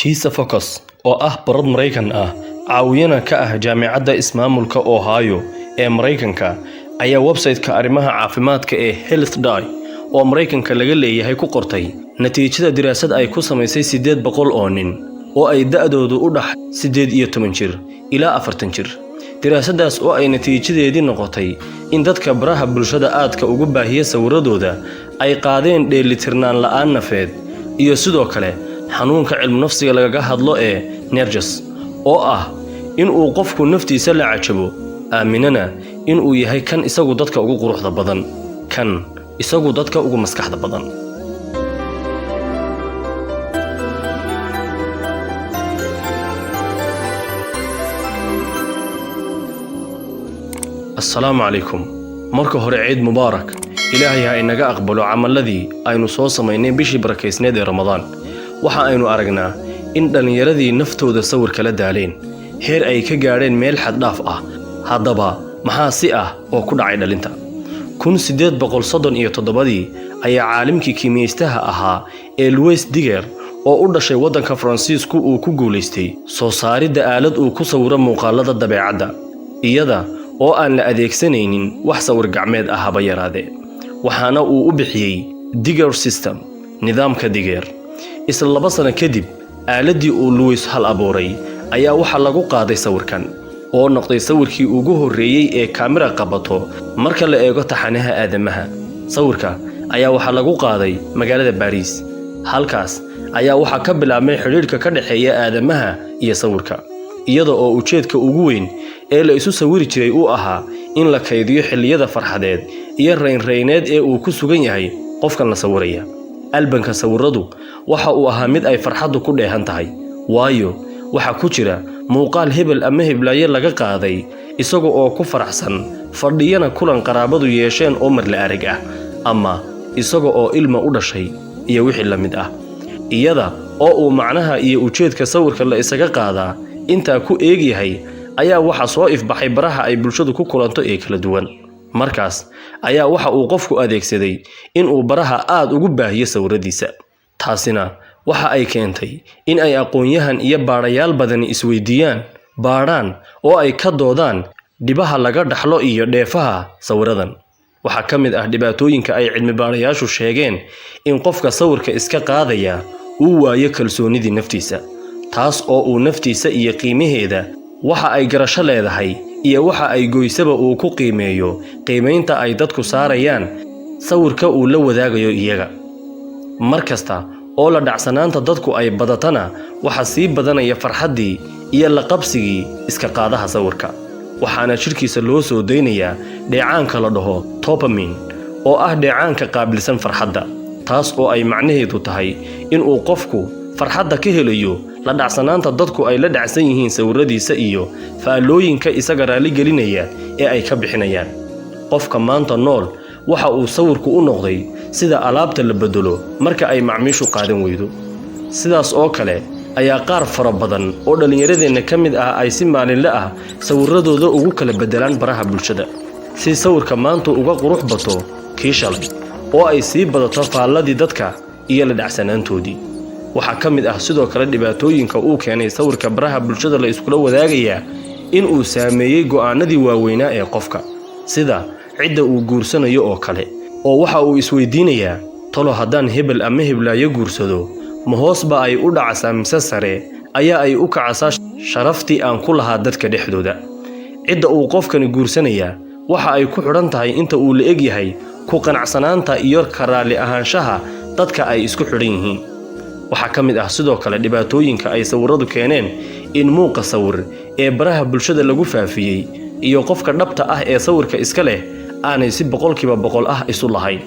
Kisa Focus oo ah barad Mareykan ah caawiyana ka ah jaamacadda ismaamulka Ohio ee Mareykanka ayaa website-ka arrimaha caafimaadka ee HealthDy oo Mareykanka laga leeyahay ku qortay natiijada diraasad ay ku samaysay 800 oo nin oo ay da'doodu u dhax 18 jir ilaa 40 jir. Diraasadaas oo ay natiijadeedii noqotay in dadka baraha bulshada aadka ugu baahiya sawiradooda ay qaadeen dheelitirnaan la'aan nafeed iyo sidoo kale xanuunka cilmu nafsiga lagaga hadlo ee nervous oo ah in uu qofku naftiisa la cajabo aaminana in uu yahay kan isagu dadka ugu quruxda badan kan isagu dadka ugu maskaxda badan. السلام عليكم marka hore ciid mubaarak ilaahay ha inaga aqbalo amaladii aynu soo sameeynay bishii barakeysneed ee Ramadaan waxa aynu aragnaa in dhalinyaradii naftooda sawir kala daaleen heer ay ka gaareen meel xad dhaaf ah haddaba maxaa si ah oo ku dhacay dhalinta 1837 ayaa caalimkii kiimiyaystaha ahaa ee Louis Diger oo u dhashay wadanka Faransiisku uu ku guuleystay soo saaridda aalad uu ku sawiro muuqaalada dabeecadda iyada oo aan la adeegsanaynin wax sawir gacmeed ah haba yaraadee waxaana uu u bixiyay Diger system nidaamka Diger isla 2 sano kadib aaladii uu Louis hal abuuray ayaa waxa lagu qaaday sawirkan oo noqday sawirkii ugu horeeyay ee kaamira qabato marka la eego taxanaha aadamaha. Sawirka ayaa waxa lagu qaaday magaalada Paris halkaas ayaa waxa ka bilaabmay xiriirka ka dhaxeeya aadamaha iyo sawirka iyada oo ujeedka ugu weyn ee la isu sawiri jiray uu ahaa in la kaydiyo xilliyada farxadeed iyo reyn-reyneed ee uu ku sugan yahay qofkan la sawiraya. albanka sawiradu waxa uu ahaa mid ay farxadu ku dheehan tahay waayo waxa ku jira muuqaal hebel ama heblaye laga qaaday isaga oo ku faraxsan fadhiyana kulan qaraabadu yeesheen oo mar la arag ah ama isaga oo ilma u dhashay iyo wixii la mid ah iyada oo uu macnaha iyo ujeedka sawirka la isaga qaadaa inta ku eegyahay ayaa waxa soo ifbaxay baraha ay bulshadu ku kulanto ee kala duwan. markaas ayaa waxa uu qofku adeegsaday in uu baraha aad ugu baahiyo sawiradiisa taasina waxa ay keentay in ay aqoonyahan iyo baarayaal badan isweydiiyaan baaraan oo ay ka doodaan dhibaha laga dhaxlo iyo dheefaha sawiradan. waxa ka mid ah dhibaatooyinka ay cilmi baarayaashu sheegeen in qofka sawirka iska qaadaya uu waayo kalsoonidii naftiisa taas oo uu naftiisa iyo qiimaheeda waxa ay garasho leedahay iyo waxa ay goysaba uu ku qiimeeyo qiimeynta ay dadku saarayaan sawirka uu la wadaagayo iyaga. markasta oo la dhacsanaanta dadku ay badatana waxa sii badanaya farxadii iyo la qabsigii iska qaadaha sawirka waxaana shirkiisa loo soo deynayaa dheecaanka la dhaho dopamine oo ah dheecaanka qaabilsan farxadda taas oo ay macnaheedu tahay in uu qofku farxadda ka helayo la dhacsanaanta dadku ay la dhacsan yihiin sawiradiisa iyo faalooyinka isaga raali gelinaya ee ay ka bixinayaan. qofka maanta nool waxa uu sawirku u noqday sida alaabta la bedelo marka ay macmiishu qaadan weydo. sidaas oo kale ayaa qaar fara badan oo dhalinyaradeenna ka mid ah ay si maalinle ah sawiradooda ugu kala bedelaan baraha bulshada si sawirka maanta uga qurux bato kii shalay oo ay sii badato faalladii dadka iyo la dhacsanaantoodii. waxa ka mid ah sidoo kale dhibaatooyinka uu keenay sawirka baraha bulshada la iskula wadaagaya in uu saameeyay go'aanadii waaweynaa ee qofka sida cidda uu guursanayo oo kale oo waxa uu isweydiinayaa talo haddaan hebel ama heblaayo guursado ma hoosba ay u dhacaysaa mise sare ayaa ay u kacaysaa sharaftii aan ku lahaa dadka dhexdooda. cidda uu qofkani guursanaya waxa ay ku xidhan tahay inta uu la eg yahay ku qanacsanaanta iyo karaali ahaanshaha dadka ay isku xidhan yihiin. waxa ka mid ah sidoo kale dhibaatooyinka ay sawiradu keeneen in muuqa sawir ee baraha bulshada lagu faafiyay iyo qofka dhabta ah ee sawirka iska leh aanay si 100% ah isu lahayn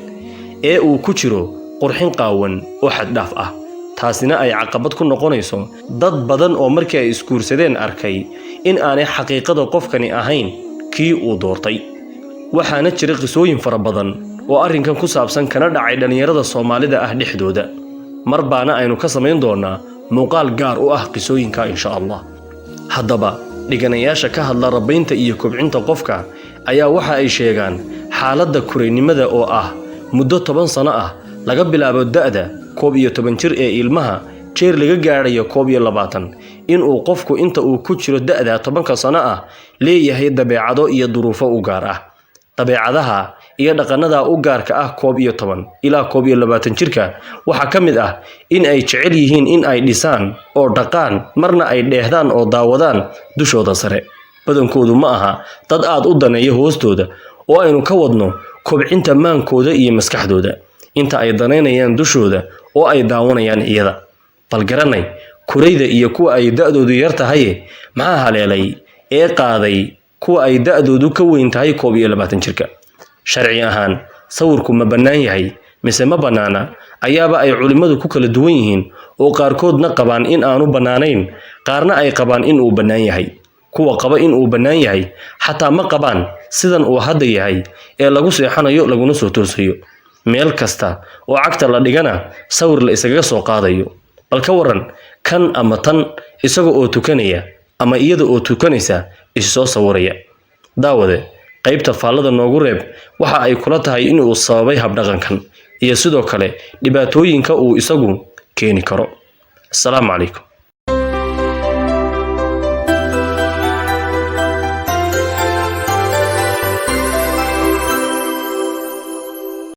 ee uu ku jiro qurxin qaawan oo xad dhaaf ah taasina ay caqabad ku noqonayso dad badan oo markii ay iskuursadeen arkay in aanay xaqiiqada qofkani ahayn kii uu doortay. waxaana jira qisooyin fara badan oo arrinkan ku saabsan kana dhacay dhalinyarada Soomaalida ah dhexdooda mar baana aynu ka samayn doonaa muuqaal gaar u ah qisooyinka insha Allah. haddaba dhiganayaasha ka hadla rabaynta iyo kobcinta qofka ayaa waxa ay sheegaan xaaladda kureynimada oo ah muddo 10 sano ah laga bilaabo da'da 11 jir ee ilmaha jeer laga gaarayo 21 in uu qofku inta uu ku jiro da'da 10 sano ah leeyahay dabeecado iyo duruufo u gaar ah dabeecadaha iyo dhaqanada u gaarka ah 11 ilaa 22 jirka waxa kamid ah in ay jecel yihiin in ay dhisaan oo dhaqaan marna ay dheehdaan oo daawadaan dushooda sare badankoodu ma aha dad aad u daneeyo hoostooda oo aynu ka wadno kobcinta maankooda iyo maskaxdooda inta ay daneynayaan dushooda oo ay daawanayaan iyada bal garanay kurayda iyo kuwa ay da'doodu yar tahay maxaa haleelay ee qaaday kuwa ay da'doodu ka weyn tahay 22 jirka sharci ahaan sawirku ma bannaan yahay mise ma bannaana ayaaba ay culimadu ku kala duwan yihiin oo qaarkoodna qabaan in aanu bannaanayn qaarna ay qabaan in uu bannaan yahay kuwa qaba in uu bannaan yahay xataa ma qabaan sidan uu hadda yahay ee lagu seexanayo laguna soo toosayo meel kasta oo cagta la dhigana sawir la isaga soo qaadayo bal ka waran kan ama tan isaga oo tukanaya ama iyada oo tukanaysa isoo sawiraya daawade qaybta faallada noogu reeb waxa ay kula tahay in uu sababay habdhaqankan iyo sidoo kale dhibaatooyinka uu isagu keeni karo. Assalaamu calaykum.